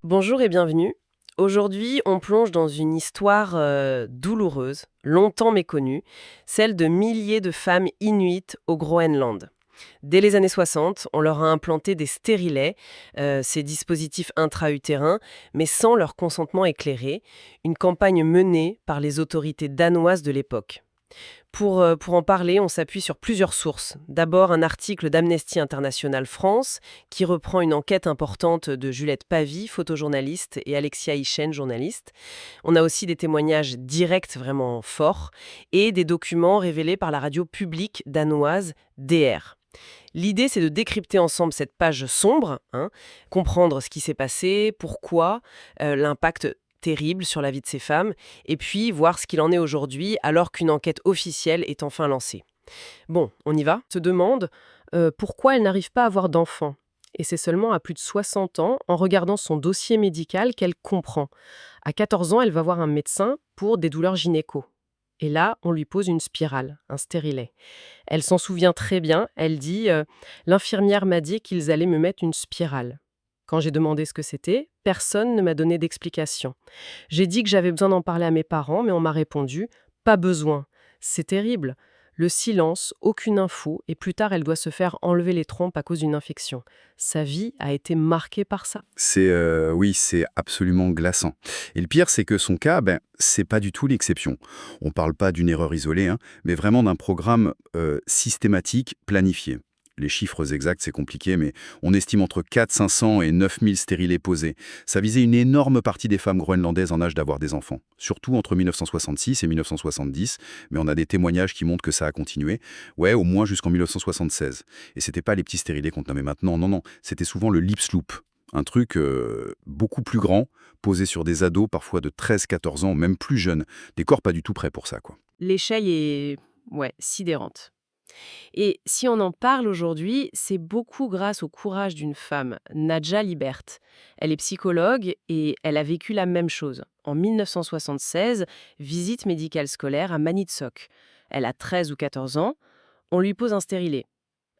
Bonjour et bienvenue. Aujourd'hui, on plonge dans une histoire douloureuse, longtemps méconnue, celle de milliers de femmes inuites au Groenland. Dès les années 60, on leur a implanté des stérilets, ces dispositifs intra-utérins, mais sans leur consentement éclairé, une campagne menée par les autorités danoises de l'époque. Pour en parler, on s'appuie sur plusieurs sources. D'abord, un article d'Amnesty International France qui reprend une enquête importante de Juliette Pavie, photojournaliste, et Alexia Hichen, journaliste. On a aussi des témoignages directs vraiment forts et des documents révélés par la radio publique danoise DR. L'idée, c'est de décrypter ensemble cette page sombre, comprendre ce qui s'est passé, pourquoi, l'impact terrible sur la vie de ces femmes, et puis voir ce qu'il en est aujourd'hui alors qu'une enquête officielle est enfin lancée. Bon, on y va. Se demande pourquoi elle n'arrive pas à avoir d'enfant. Et c'est seulement à plus de 60 ans, en regardant son dossier médical, qu'elle comprend. À 14 ans, elle va voir un médecin pour des douleurs gynéco. Et là, on lui pose une spirale, un stérilet. Elle s'en souvient très bien, elle dit l'infirmière m'a dit qu'ils allaient me mettre une spirale. Quand j'ai demandé ce que c'était, personne ne m'a donné d'explication. J'ai dit que j'avais besoin d'en parler à mes parents, mais on m'a répondu pas besoin. C'est terrible. Le silence, aucune info, et plus tard, elle doit se faire enlever les trompes à cause d'une infection. Sa vie a été marquée par ça. Oui, c'est absolument glaçant. Et le pire, c'est que son cas, c'est pas du tout l'exception. On parle pas d'une erreur isolée, mais vraiment d'un programme systématique, planifié. Les chiffres exacts, c'est compliqué, mais on estime entre 400-500 et 9000 stérilés posés. Ça visait une énorme partie des femmes groenlandaises en âge d'avoir des enfants, surtout entre 1966 et 1970, mais on a des témoignages qui montrent que ça a continué, au moins jusqu'en 1976. Et c'était pas les petits stérilés qu'on nommait maintenant, non, c'était souvent le lip sloop, un truc beaucoup plus grand, posé sur des ados, parfois de 13-14 ans, même plus jeunes, des corps pas du tout prêts pour ça, quoi. L'échelle est, sidérante. Et si on en parle aujourd'hui, c'est beaucoup grâce au courage d'une femme, Nadja Libert. Elle est psychologue et elle a vécu la même chose. En 1976, visite médicale scolaire à Maniitsoq. Elle a 13 ou 14 ans. On lui pose un stérilet.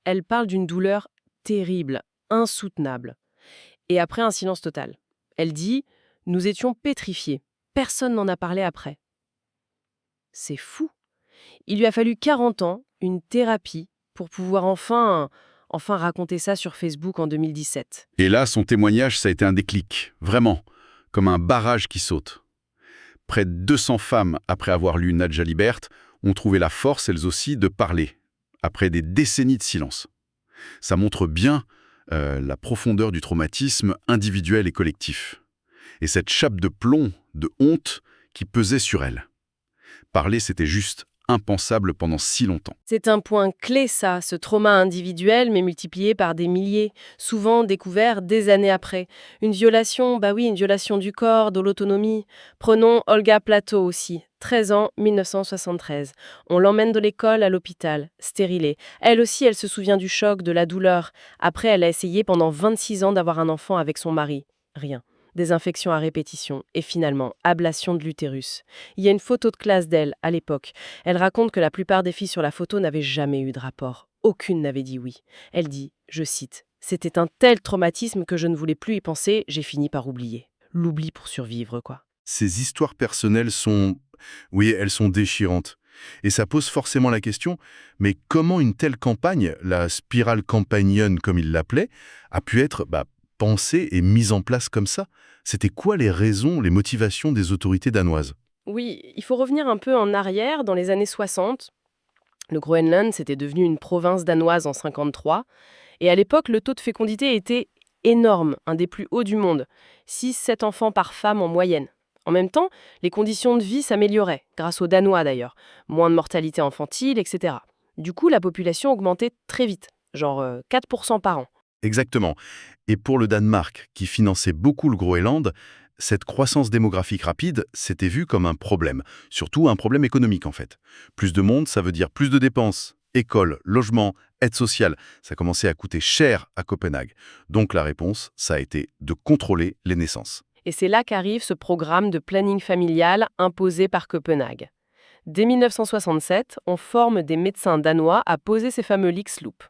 Elle parle d'une douleur terrible, insoutenable. Et après, un silence total. Elle dit « Nous étions pétrifiés. Personne n'en a parlé après. » C'est fou. Il lui a fallu 40 ans, une thérapie, pour pouvoir enfin raconter ça sur Facebook en 2017. Et là, son témoignage, ça a été un déclic, vraiment, comme un barrage qui saute. Près de 200 femmes, après avoir lu Nadja Libert, ont trouvé la force, elles aussi, de parler, après des décennies de silence. Ça montre bien la profondeur du traumatisme individuel et collectif. Et cette chape de plomb, de honte, qui pesait sur elle. Parler, c'était juste impensable pendant si longtemps. C'est un point clé, ça, ce trauma individuel, mais multiplié par des milliers, souvent découvert des années après. Une violation, une violation du corps, de l'autonomie. Prenons Olga Plateau aussi, 13 ans, 1973. On l'emmène de l'école à l'hôpital, stérilée. Elle aussi, elle se souvient du choc, de la douleur. Après, elle a essayé pendant 26 ans d'avoir un enfant avec son mari. Rien. Des infections à répétition et finalement, ablation de l'utérus. Il y a une photo de classe d'elle, à l'époque. Elle raconte que la plupart des filles sur la photo n'avaient jamais eu de rapport. Aucune n'avait dit oui. Elle dit, je cite, « C'était un tel traumatisme que je ne voulais plus y penser, j'ai fini par oublier. » L'oubli pour survivre, quoi. Ces histoires personnelles elles sont déchirantes. Et ça pose forcément la question, mais comment une telle campagne, la spirale campagnonne comme il l'appelait, a pu être pensée et mise en place comme ça? C'était quoi les raisons, les motivations des autorités danoises? Oui, il faut revenir un peu en arrière, dans les années 60. Le Groenland, c'était devenu une province danoise en 53. Et à l'époque, le taux de fécondité était énorme, un des plus hauts du monde. 6-7 enfants par femme en moyenne. En même temps, les conditions de vie s'amélioraient, grâce aux Danois d'ailleurs. Moins de mortalité infantile, etc. Du coup, la population augmentait très vite, genre 4% par an. Exactement. Et pour le Danemark, qui finançait beaucoup le Groenland, cette croissance démographique rapide s'était vue comme un problème, surtout un problème économique en fait. Plus de monde, ça veut dire plus de dépenses. École, logement, aide sociale, ça commençait à coûter cher à Copenhague. Donc la réponse, ça a été de contrôler les naissances. Et c'est là qu'arrive ce programme de planning familial imposé par Copenhague. Dès 1967, on forme des médecins danois à poser ces fameux Lixloop.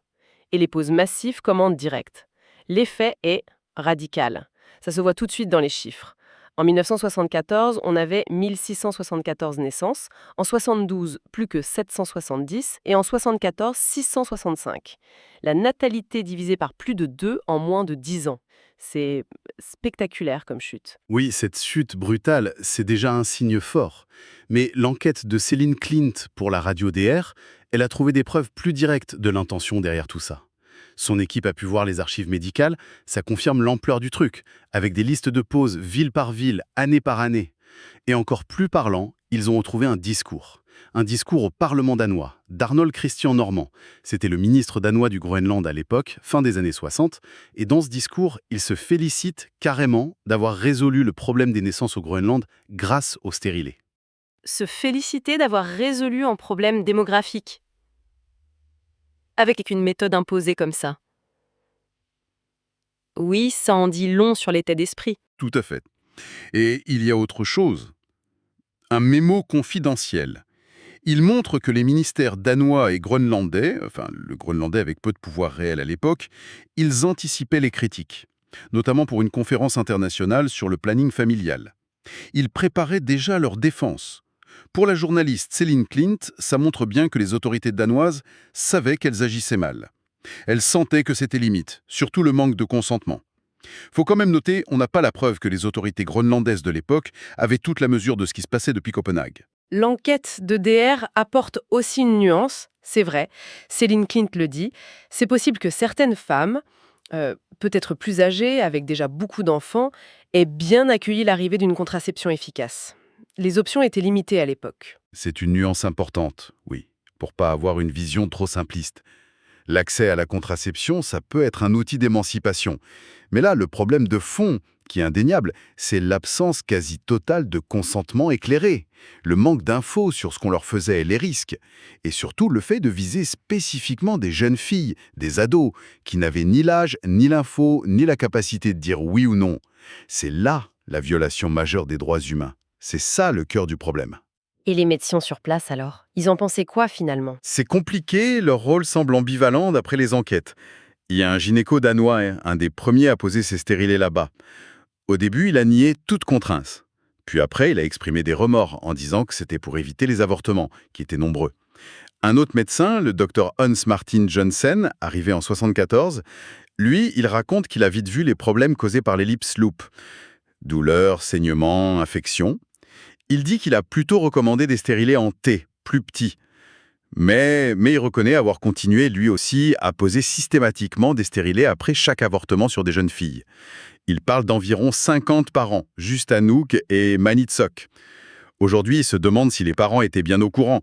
Et les poses massives commandent directes. L'effet est radical. Ça se voit tout de suite dans les chiffres. En 1974, on avait 1674 naissances, en 72, plus que 770, et en 74, 665. La natalité divisée par plus de 2 en moins de 10 ans. C'est spectaculaire comme chute. Oui, cette chute brutale, c'est déjà un signe fort. Mais l'enquête de Céline Clint pour la radio DR, elle a trouvé des preuves plus directes de l'intention derrière tout ça. Son équipe a pu voir les archives médicales, ça confirme l'ampleur du truc, avec des listes de pauses ville par ville, année par année. Et encore plus parlant, ils ont retrouvé un discours. Un discours au Parlement danois, d'Arnold Christian Normand. C'était le ministre danois du Groenland à l'époque, fin des années 60, et dans ce discours, il se félicite carrément d'avoir résolu le problème des naissances au Groenland grâce au stérilet. Se féliciter d'avoir résolu un problème démographique avec une méthode imposée comme ça. Oui, ça en dit long sur l'état d'esprit. Tout à fait. Et il y a autre chose. Un mémo confidentiel. Il montre que les ministères danois et groenlandais, enfin le groenlandais avec peu de pouvoir réel à l'époque, ils anticipaient les critiques, notamment pour une conférence internationale sur le planning familial. Ils préparaient déjà leur défense. Pour la journaliste Céline Clint, ça montre bien que les autorités danoises savaient qu'elles agissaient mal. Elles sentaient que c'était limite, surtout le manque de consentement. Faut quand même noter, on n'a pas la preuve que les autorités groenlandaises de l'époque avaient toute la mesure de ce qui se passait depuis Copenhague. L'enquête de DR apporte aussi une nuance, c'est vrai. Céline Clint le dit. C'est possible que certaines femmes, peut-être plus âgées, avec déjà beaucoup d'enfants, aient bien accueilli l'arrivée d'une contraception efficace. Les options étaient limitées à l'époque. C'est une nuance importante, oui, pour pas avoir une vision trop simpliste. L'accès à la contraception, ça peut être un outil d'émancipation. Mais là, le problème de fond, qui est indéniable, c'est l'absence quasi totale de consentement éclairé, le manque d'infos sur ce qu'on leur faisait et les risques, et surtout le fait de viser spécifiquement des jeunes filles, des ados, qui n'avaient ni l'âge, ni l'info, ni la capacité de dire oui ou non. C'est là la violation majeure des droits humains. C'est ça le cœur du problème. Et les médecins sur place alors? Ils en pensaient quoi finalement? C'est compliqué, leur rôle semble ambivalent d'après les enquêtes. Il y a un gynéco danois, un des premiers à poser ses stérilets là-bas. Au début, il a nié toute contrainte. Puis après, il a exprimé des remords en disant que c'était pour éviter les avortements, qui étaient nombreux. Un autre médecin, le docteur Hans Martin Johnsen, arrivé en 1974, lui, il raconte qu'il a vite vu les problèmes causés par les lips loop. Douleurs, saignements, infections. Il dit qu'il a plutôt recommandé des stérilets en T, plus petits. Mais il reconnaît avoir continué, lui aussi, à poser systématiquement des stérilets après chaque avortement sur des jeunes filles. Il parle d'environ 50 par an, juste à Nuuk et Maniitsoq. Aujourd'hui, il se demande si les parents étaient bien au courant.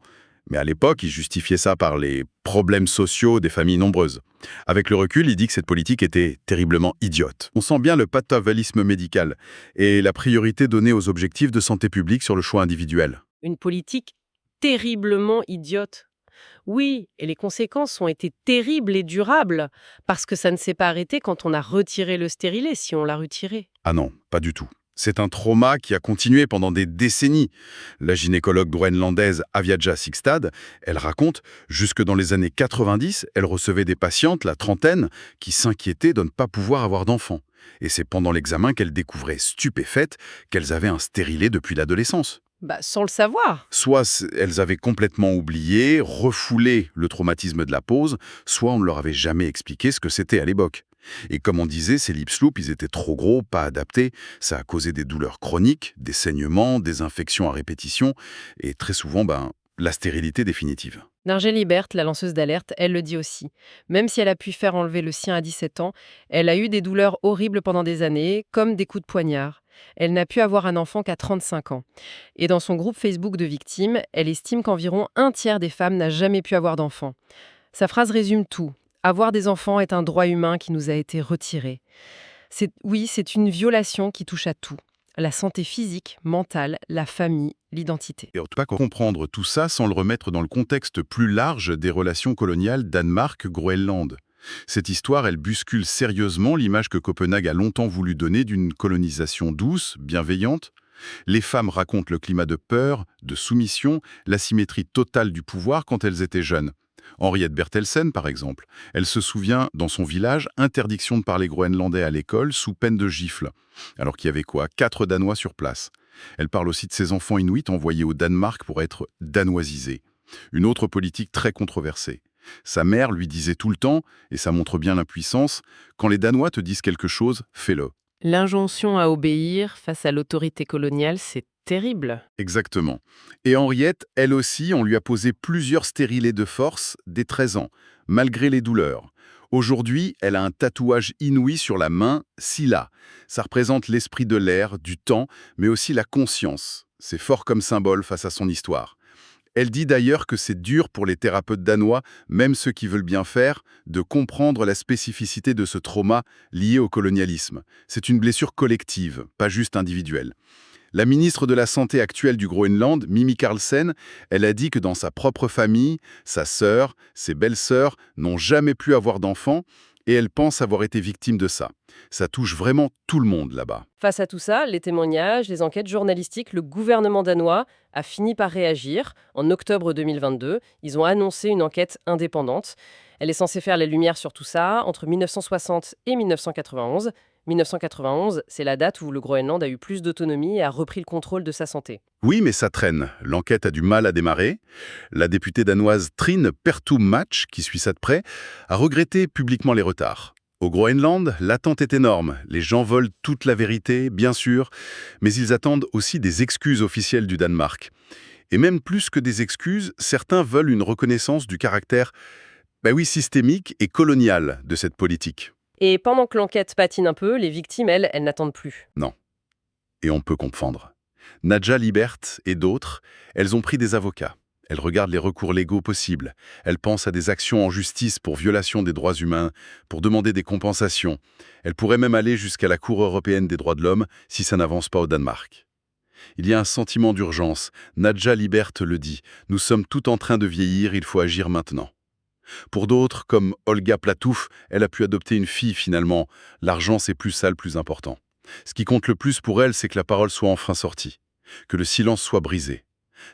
Mais à l'époque, il justifiait ça par les problèmes sociaux des familles nombreuses. Avec le recul, il dit que cette politique était terriblement idiote. On sent bien le paternalisme médical et la priorité donnée aux objectifs de santé publique sur le choix individuel. Une politique terriblement idiote. Oui, et les conséquences ont été terribles et durables, parce que ça ne s'est pas arrêté quand on a retiré le stérilet, si on l'a retiré. Ah non, pas du tout. C'est un trauma qui a continué pendant des décennies. La gynécologue groenlandaise Aviaja Sigstad, elle raconte, jusque dans les années 90, elle recevait des patientes, la trentaine, qui s'inquiétaient de ne pas pouvoir avoir d'enfants. Et c'est pendant l'examen qu'elle découvrait, stupéfaite, qu'elles avaient un stérilet depuis l'adolescence. Sans le savoir. Soit elles avaient complètement oublié, refoulé le traumatisme de la pose, soit on ne leur avait jamais expliqué ce que c'était à l'époque. Et comme on disait, ces lips loop, ils étaient trop gros, pas adaptés, ça a causé des douleurs chroniques, des saignements, des infections à répétition, et très souvent, la stérilité définitive. Nirgel Libert, la lanceuse d'alerte, elle le dit aussi. Même si elle a pu faire enlever le sien à 17 ans, elle a eu des douleurs horribles pendant des années, comme des coups de poignard. Elle n'a pu avoir un enfant qu'à 35 ans. Et dans son groupe Facebook de victimes, elle estime qu'environ un tiers des femmes n'a jamais pu avoir d'enfant. Sa phrase résume tout. Avoir des enfants est un droit humain qui nous a été retiré. C'est une violation qui touche à tout. La santé physique, mentale, la famille, l'identité. Et on ne peut pas comprendre tout ça sans le remettre dans le contexte plus large des relations coloniales Danemark-Groenland. Cette histoire, elle bouscule sérieusement l'image que Copenhague a longtemps voulu donner d'une colonisation douce, bienveillante. Les femmes racontent le climat de peur, de soumission, l'asymétrie totale du pouvoir quand elles étaient jeunes. Henriette Bertelsen, par exemple, elle se souvient, dans son village, interdiction de parler groenlandais à l'école sous peine de gifle. Alors qu'il y avait 4 Danois sur place. Elle parle aussi de ses enfants inuits envoyés au Danemark pour être danoisisés. Une autre politique très controversée. Sa mère lui disait tout le temps, et ça montre bien l'impuissance, quand les Danois te disent quelque chose, fais-le. L'injonction à obéir face à l'autorité coloniale, c'est terrible. Exactement. Et Henriette, elle aussi, on lui a posé plusieurs stérilés de force dès 13 ans, malgré les douleurs. Aujourd'hui, elle a un tatouage inouï sur la main, Sila. Ça représente l'esprit de l'air, du temps, mais aussi la conscience. C'est fort comme symbole face à son histoire. Elle dit d'ailleurs que c'est dur pour les thérapeutes danois, même ceux qui veulent bien faire, de comprendre la spécificité de ce trauma lié au colonialisme. C'est une blessure collective, pas juste individuelle. La ministre de la Santé actuelle du Groenland, Mimi Karlsen, elle a dit que dans sa propre famille, sa sœur, ses belles-sœurs n'ont jamais pu avoir d'enfants et elle pense avoir été victime de ça. Ça touche vraiment tout le monde là-bas. Face à tout ça, les témoignages, les enquêtes journalistiques, le gouvernement danois a fini par réagir. En octobre 2022, ils ont annoncé une enquête indépendante. Elle est censée faire la lumière sur tout ça entre 1960 et 1991. 1991, c'est la date où le Groenland a eu plus d'autonomie et a repris le contrôle de sa santé. Oui, mais ça traîne. L'enquête a du mal à démarrer. La députée danoise Trine Pertum-Match, qui suit ça de près, a regretté publiquement les retards. Au Groenland, l'attente est énorme. Les gens veulent toute la vérité, bien sûr, mais ils attendent aussi des excuses officielles du Danemark. Et même plus que des excuses, certains veulent une reconnaissance du caractère, systémique et colonial de cette politique. Et pendant que l'enquête patine un peu, les victimes, elles n'attendent plus. Non. Et on peut comprendre. Nadja Libert et d'autres, elles ont pris des avocats. Elles regardent les recours légaux possibles. Elles pensent à des actions en justice pour violation des droits humains, pour demander des compensations. Elles pourraient même aller jusqu'à la Cour européenne des droits de l'homme si ça n'avance pas au Danemark. Il y a un sentiment d'urgence. Nadja Libert le dit. Nous sommes tout en train de vieillir, il faut agir maintenant. Pour d'autres, comme Olga Platouf, elle a pu adopter une fille finalement. L'argent, c'est plus ça le plus important. Ce qui compte le plus pour elle, c'est que la parole soit enfin sortie, que le silence soit brisé.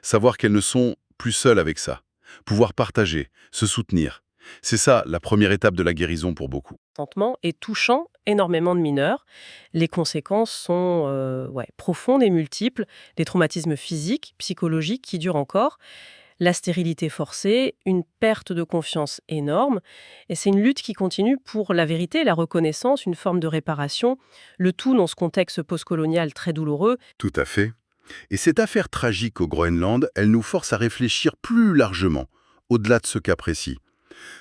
Savoir qu'elles ne sont plus seules avec ça. Pouvoir partager, se soutenir. C'est ça la première étape de la guérison pour beaucoup. Consentement et touchant énormément de mineurs. Les conséquences sont profondes et multiples. Des traumatismes physiques, psychologiques qui durent encore. La stérilité forcée, une perte de confiance énorme. Et c'est une lutte qui continue pour la vérité, la reconnaissance, une forme de réparation. Le tout dans ce contexte postcolonial très douloureux. Tout à fait. Et cette affaire tragique au Groenland, elle nous force à réfléchir plus largement, au-delà de ce cas précis.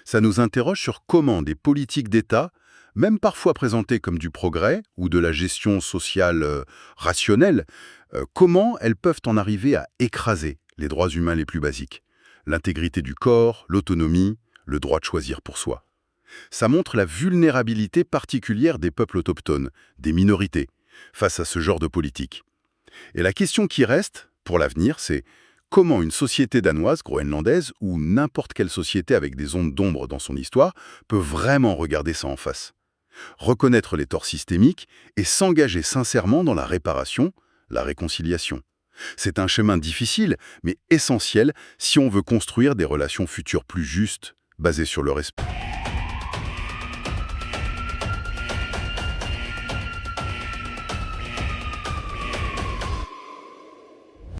Ça nous interroge sur comment des politiques d'État, même parfois présentées comme du progrès ou de la gestion sociale rationnelle, comment elles peuvent en arriver à écraser les droits humains les plus basiques. L'intégrité du corps, l'autonomie, le droit de choisir pour soi. Ça montre la vulnérabilité particulière des peuples autochtones, des minorités, face à ce genre de politique. Et la question qui reste, pour l'avenir, c'est comment une société danoise, groenlandaise, ou n'importe quelle société avec des ondes d'ombre dans son histoire, peut vraiment regarder ça en face. Reconnaître les torts systémiques et s'engager sincèrement dans la réparation, la réconciliation. C'est un chemin difficile, mais essentiel si on veut construire des relations futures plus justes, basées sur le respect.